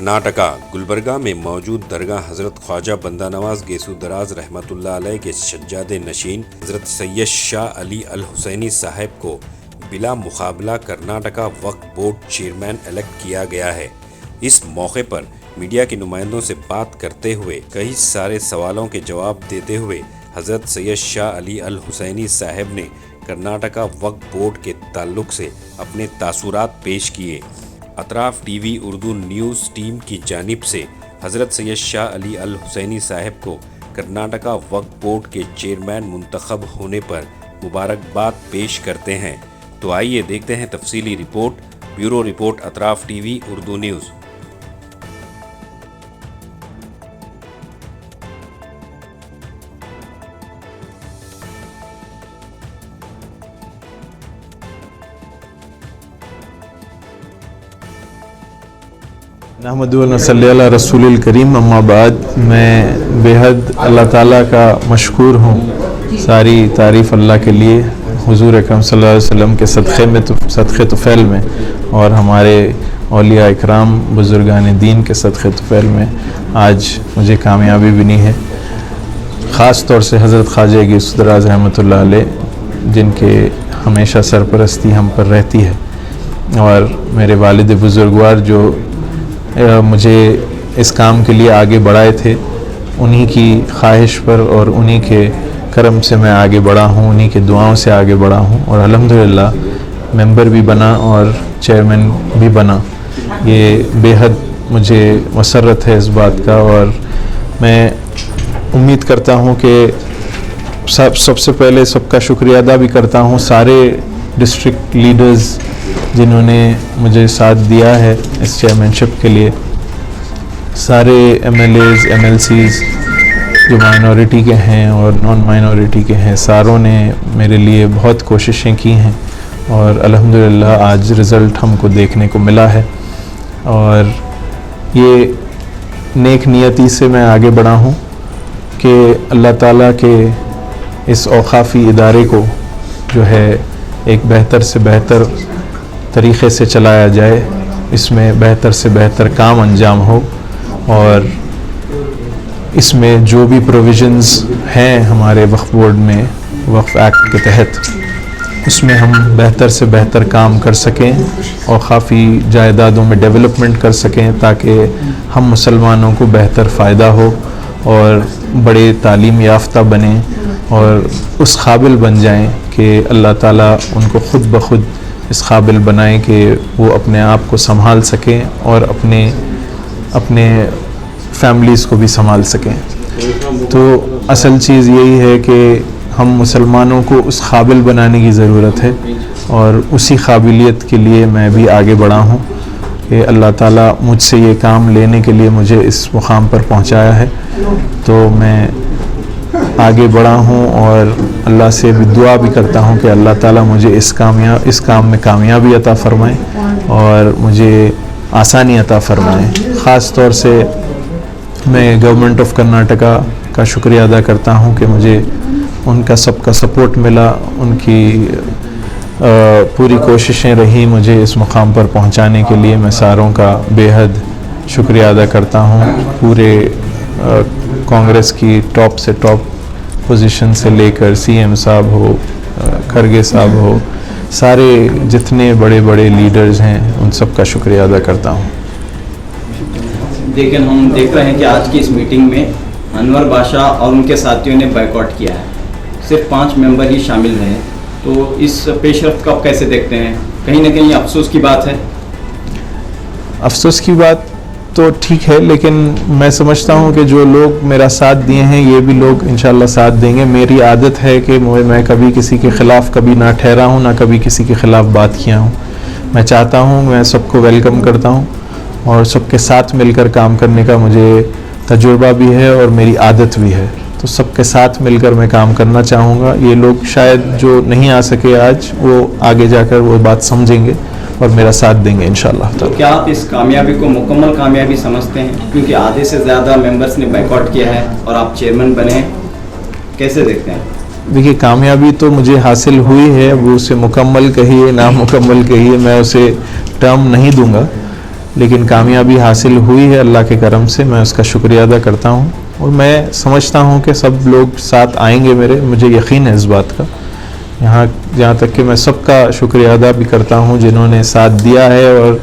کرناٹکا گلبرگہ میں موجود درگاہ حضرت خواجہ بندہ نواز گیسو دراز رحمۃ اللہ علیہ کے سجاد نشین حضرت سید شاہ علی الحسینی صاحب کو بلا مقابلہ کرناٹکا وقف بورڈ چیئرمین الیکٹ کیا گیا ہے۔ اس موقع پر میڈیا کے نمائندوں سے بات کرتے ہوئے کئی سارے سوالوں کے جواب دیتے ہوئے حضرت سید شاہ علی الحسینی صاحب نے کرناٹکا وقف بورڈ کے تعلق سے اپنے تاثرات پیش کیے۔ اطراف T V Urdu news team کی جانب سے حضرت سید شاہ علی الحسینی صاحب کو کرناٹکا وقف بورڈ کے چیئرمین منتخب ہونے پر مبارکباد پیش کرتے ہیں۔ تو آئیے دیکھتے ہیں تفصیلی رپورٹ۔ بیورو رپورٹ اطراف ٹی وی اردو نیوز۔ نحمد و نصلی علی رسول الکریم، اما بعد میں بے حد اللہ تعالیٰ کا مشکور ہوں۔ ساری تعریف اللہ کے لیے، حضور اکرم صلی اللہ علیہ وسلم کے صدقے طفیل میں اور ہمارے اولیاء اکرام بزرگان دین کے صدقے طفیل میں آج مجھے کامیابی بنی ہے۔ خاص طور سے حضرت خواجہ گیسو دراز رحمۃ اللہ علیہ، جن کے ہمیشہ سرپرستی ہم پر رہتی ہے، اور میرے والد بزرگوار جو مجھے اس کام کے لیے آگے بڑھائے تھے، انہی کی خواہش پر اور انہی کے کرم سے میں آگے بڑھا ہوں، انہی کے دعاؤں سے آگے بڑھا ہوں، اور الحمدللہ ممبر بھی بنا اور چیئرمین بھی بنا۔ یہ بے حد مجھے مسرت ہے اس بات کا، اور میں امید کرتا ہوں کہ سب سے پہلے سب کا شکریہ ادا بھی کرتا ہوں سارے ڈسٹرکٹ لیڈرز جنہوں نے مجھے ساتھ دیا ہے اس چیئرمینشپ کے لیے، سارے M L As, M L Cs جو مائنورٹی کے ہیں اور نان مائنورٹی کے ہیں، ساروں نے میرے لیے بہت کوششیں کی ہیں، اور الحمدللہ آج رزلٹ ہم کو دیکھنے کو ملا ہے۔ اور یہ نیک نیتی سے میں آگے بڑھا ہوں کہ اللہ تعالیٰ کے اس اوقافی ادارے کو جو ہے ایک بہتر سے بہتر طریقے سے چلایا جائے، اس میں بہتر سے بہتر کام انجام ہو، اور اس میں جو بھی پروویژنز ہیں ہمارے وقف بورڈ میں وقف ایکٹ کے تحت، اس میں ہم بہتر سے بہتر کام کر سکیں اور کافی جائیدادوں میں ڈیولپمنٹ کر سکیں، تاکہ ہم مسلمانوں کو بہتر فائدہ ہو اور بڑے تعلیم یافتہ بنیں اور اس قابل بن جائیں کہ اللہ تعالیٰ ان کو خود بخود اس قابل بنائیں کہ وہ اپنے آپ کو سنبھال سکیں اور اپنے فیملیز کو بھی سنبھال سکیں۔ تو اصل چیز یہی ہے کہ ہم مسلمانوں کو اس قابل بنانے کی ضرورت ہے، اور اسی قابلیت کے لیے میں بھی آگے بڑھا ہوں کہ اللہ تعالیٰ مجھ سے یہ کام لینے کے لیے مجھے اس مقام پر پہنچایا ہے۔ تو میں آگے بڑھا ہوں اور اللہ سے بھی دعا بھی کرتا ہوں کہ اللہ تعالیٰ مجھے اس کام میں کامیابی عطا فرمائے اور مجھے آسانی عطا فرمائے۔ خاص طور سے میں گورنمنٹ آف کرناٹکا کا شکریہ ادا کرتا ہوں کہ مجھے ان کا سب کا سپورٹ ملا، ان کی پوری کوششیں رہی مجھے اس مقام پر پہنچانے کے لیے۔ میں ساروں کا بے حد شکریہ ادا کرتا ہوں، پورے کانگریس کی ٹاپ سے ٹاپ پوزیشن سے لے کر سی ایم صاحب ہو، کھرگے صاحب ہو، سارے جتنے بڑے بڑے لیڈرز ہیں ان سب کا شکریہ ادا کرتا ہوں۔ لیکن ہم دیکھ رہے ہیں کہ آج کی اس میٹنگ میں انور بادشاہ اور ان کے ساتھیوں نے بائیکاٹ کیا ہے، صرف 5 ممبر ہی شامل ہیں، تو اس پیش رفت کو آپ کیسے دیکھتے ہیں؟ کہیں نہ کہیں افسوس کی بات ہے۔ افسوس کی بات تو ٹھیک ہے، لیکن میں سمجھتا ہوں کہ جو لوگ میرا ساتھ دیے ہیں یہ بھی لوگ انشاءاللہ ساتھ دیں گے۔ میری عادت ہے کہ میں کبھی کسی کے خلاف کبھی نہ ٹھہرا ہوں، نہ کبھی کسی کے خلاف بات کیا ہوں۔ میں چاہتا ہوں، میں سب کو ویلکم کرتا ہوں، اور سب کے ساتھ مل کر کام کرنے کا مجھے تجربہ بھی ہے اور میری عادت بھی ہے، تو سب کے ساتھ مل کر میں کام کرنا چاہوں گا۔ یہ لوگ شاید جو نہیں آ سکے آج، وہ آگے جا کر وہ بات سمجھیں گے اور میرا ساتھ دیں گے انشاءاللہ۔ تو کیا آپ اس کامیابی کو مکمل کامیابی سمجھتے ہیں؟ کیونکہ آدھے سے زیادہ ممبرس نے بائیکاٹ کیا ہے اور آپ چیئرمین بنے، کیسے دیکھتے ہیں؟ دیکھیے، کامیابی تو مجھے حاصل ہوئی ہے، وہ اسے مکمل کہیے نامکمل کہیے، میں اسے ٹرم نہیں دوں گا، لیکن کامیابی حاصل ہوئی ہے اللہ کے کرم سے، میں اس کا شکریہ ادا کرتا ہوں، اور میں سمجھتا ہوں کہ سب لوگ ساتھ آئیں گے میرے، مجھے یقین ہے اس بات کا، جہاں تک کہ میں سب کا شکریہ ادا بھی کرتا ہوں جنہوں نے ساتھ دیا ہے، اور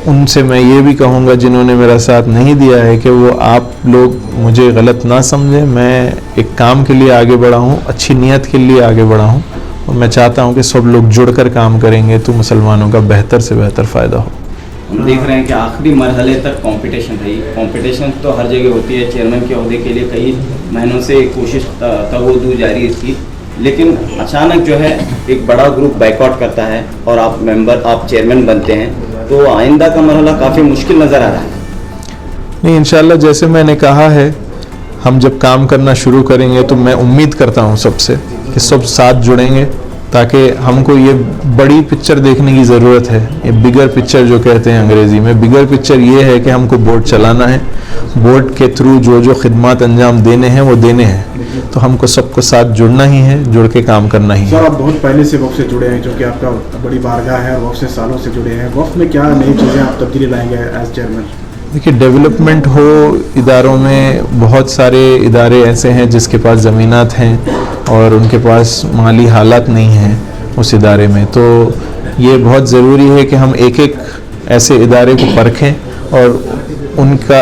ان سے میں یہ بھی کہوں گا جنہوں نے میرا ساتھ نہیں دیا ہے کہ وہ آپ لوگ مجھے غلط نہ سمجھیں، میں ایک کام کے لیے آگے بڑھا ہوں، اچھی نیت کے لیے آگے بڑھا ہوں، اور میں چاہتا ہوں کہ سب لوگ جڑ کر کام کریں گے تو مسلمانوں کا بہتر سے بہتر فائدہ ہو۔ ہم دیکھ رہے ہیں کہ آخری مرحلے تک کمپٹیشن رہی، کمپٹیشن تو ہر جگہ ہوتی ہے، چیئرمین کے عہدے کے لیے کئی مہینوں سے کوشش تغو جاری تھی، لیکن اچانک جو ہے ایک بڑا گروپ بائیک آؤٹ کرتا ہے اور آپ چیئرمین بنتے ہیں، تو آئندہ کا مرحلہ کافی مشکل نظر آ رہا ہے۔ نہیں، انشاءاللہ جیسے میں نے کہا ہے، ہم جب کام کرنا شروع کریں گے تو میں امید کرتا ہوں سب سے کہ سب ساتھ جڑیں گے، تاکہ ہم کو یہ بڑی پکچر دیکھنے کی ضرورت ہے، یہ بگر پکچر جو کہتے ہیں انگریزی میں، بگر پکچر یہ ہے کہ ہم کو بورڈ چلانا ہے، بورڈ کے تھرو جو خدمات انجام دینے ہیں وہ دینے ہیں، تو ہم کو سب کو ساتھ جڑنا ہی ہے، جڑ کے کام کرنا ہی ہے۔ سر، آپ بہت پہلے سے وقف سے جڑے ہیں، جو کہ آپ کا بڑی بارگاہ ہے، وقف سے سالوں سے جڑے ہیں، وقف میں کیا نئی چیزیں آپ تبدیلی لائیں گے ایز چیئرمین؟ دیکھیے، ڈیولپمنٹ ہو اداروں میں، بہت سارے ادارے ایسے ہیں جس کے پاس زمینات ہیں اور ان کے پاس مالی حالات نہیں ہیں اس ادارے میں، تو یہ بہت ضروری ہے کہ ہم ایک ایک ایسے ادارے کو پرکھیں اور ان کا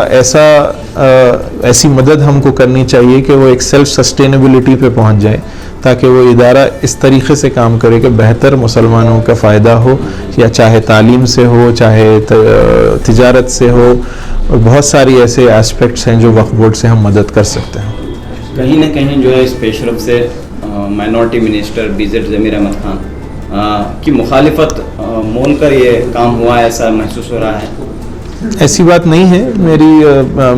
ایسی مدد ہم کو کرنی چاہیے کہ وہ ایک سیلف سسٹینیبلٹی پہ پہنچ جائے، تاکہ وہ ادارہ اس طریقے سے کام کرے کہ بہتر مسلمانوں کا فائدہ ہو، یا چاہے تعلیم سے ہو، چاہے تجارت سے ہو، اور بہت ساری ایسے اسپیکٹس ہیں جو وقف بورڈ سے ہم مدد کر سکتے ہیں۔ کہیں نہ کہیں جو ہے اس پیش رفت سے مائنورٹی منسٹر BZ ضمیر احمد خان کی مخالفت مول کر یہ کام ہوا، ایسا محسوس ہو رہا ہے؟ ایسی بات نہیں ہے، میری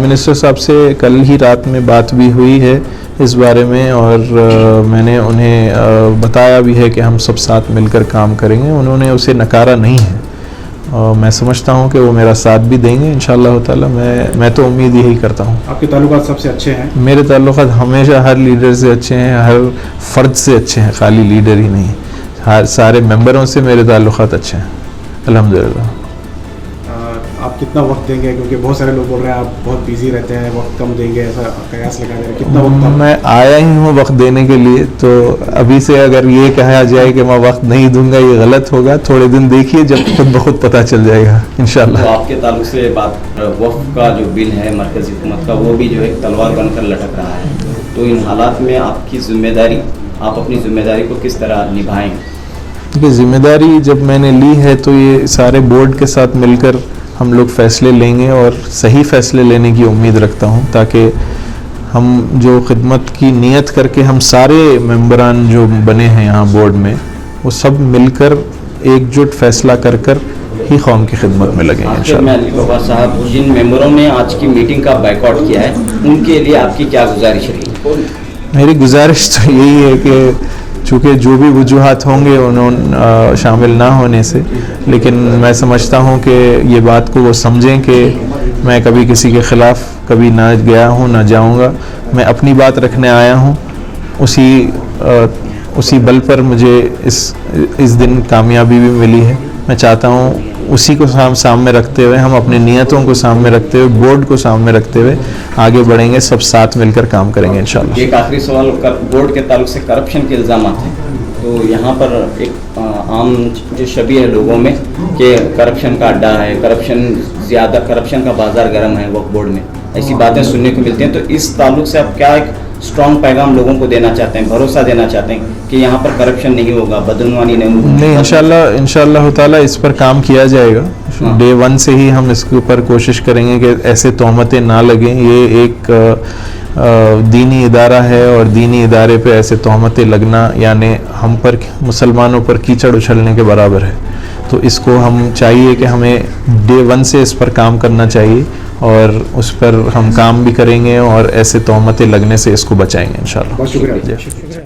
منسٹر صاحب سے کل ہی رات میں بات بھی ہوئی ہے اس بارے میں، اور میں نے انہیں بتایا بھی ہے کہ ہم سب ساتھ مل کر کام کریں گے، انہوں نے اسے نکارا نہیں ہے، اور میں سمجھتا ہوں کہ وہ میرا ساتھ بھی دیں گے انشاءاللہ تعالی، میں تو امید یہی کرتا ہوں۔ آپ کے تعلقات سب سے اچھے ہیں؟ میرے تعلقات ہمیشہ ہر لیڈر سے اچھے ہیں، ہر فرد سے اچھے ہیں، خالی لیڈر ہی نہیں، سارے ممبروں سے میرے تعلقات اچھے ہیں الحمدللہ۔ آپ کتنا وقت دیں گے؟ کیونکہ بہت سارے لوگ بول رہے ہیں آپ بہت بیزی رہتے ہیں، وقت کم دیں گے، ایسا قیاس لگا دیں گے، کتنا وقت؟ میں آیا ہی ہوں وقت دینے کے لیے، تو ابھی سے اگر یہ کہا جائے کہ میں وقت نہیں دوں گا یہ غلط ہوگا، تھوڑے دن دیکھیے جب خود بخود پتہ چل جائے گا انشاءاللہ۔ تو آپ کے تعلق سے بات وقف کا جو بل ہے مرکزی حکومت کا، وہ بھی جو ہے تلوار بن کر لٹک رہا ہے، تو ان حالات میں آپ کی ذمہ داری، آپ اپنی ذمہ داری کو کس طرح نبھائیں؟ کیونکہ ذمہ داری جب میں نے لی ہے تو یہ سارے بورڈ کے ساتھ مل کر ہم لوگ فیصلے لیں گے، اور صحیح فیصلے لینے کی امید رکھتا ہوں، تاکہ ہم جو خدمت کی نیت کر کے ہم سارے ممبران جو بنے ہیں یہاں بورڈ میں، وہ سب مل کر ایک جٹ فیصلہ کر ہی قوم کی خدمت میں لگیں گے انشاءاللہ۔ علی بابا صاحب، جن ممبروں نے آج کی میٹنگ کا بائیک آؤٹ کیا ہے، ان کے لیے آپ کی کیا گزارش رہی؟ میری گزارش تو یہی ہے کہ چونکہ جو بھی وجوہات ہوں گے شامل نہ ہونے سے، لیکن میں سمجھتا ہوں کہ یہ بات کو وہ سمجھیں کہ میں کبھی کسی کے خلاف کبھی نہ گیا ہوں نہ جاؤں گا، میں اپنی بات رکھنے آیا ہوں، اسی بل پر مجھے اس دن کامیابی بھی ملی ہے، میں چاہتا ہوں اسی کو سامنے رکھتے ہوئے، ہم اپنی نیتوں کو سامنے رکھتے ہوئے، بورڈ کو سامنے رکھتے ہوئے آگے بڑھیں گے، سب ساتھ مل کر کام کریں گے انشاءاللہ۔ ایک آخری سوال، بورڈ کے تعلق سے کرپشن کے الزامات ہیں، تو یہاں پر ایک عام جو شبیہ ہے لوگوں میں کہ کرپشن کا اڈا ہے، کرپشن کا بازار گرم ہے وقف بورڈ میں، ایسی باتیں سننے کو ملتی ہیں، تو اس تعلق سے آپ کیا ایک اسٹرانگ پیغام لوگوں کو دینا چاہتے ہیں، بھروسہ دینا چاہتے ہیں کہ یہاں پر کرپشن نہیں ہوگا، بدعنوانی نہیں ہوگی؟ نہیں، انشاءاللہ تعالیٰ اس پر کام کیا جائے گا، ڈے 1 سے ہی ہم اس کے اوپر کوشش کریں گے کہ ایسے تہمتیں نہ لگیں، یہ ایک دینی ادارہ ہے، اور دینی ادارے پہ ایسے تہمتیں لگنا یعنی ہم پر مسلمانوں پر کیچڑ اچھلنے کے برابر ہے، تو اس کو ہم چاہیے کہ ہمیں ڈے 1 سے اس پر کام کرنا چاہیے، اور اس پر ہم کام بھی کریں گے، اور ایسے تہمتیں لگنے سے اس کو بچائیں گے انشاءاللہ۔ بہت شکریہ۔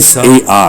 SAR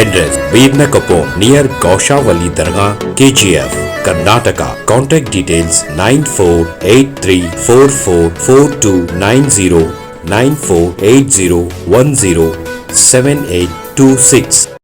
Address Birnakapur near Gaushavali Dargah, KGF, Karnataka. Contact details 9483444290 9480107826.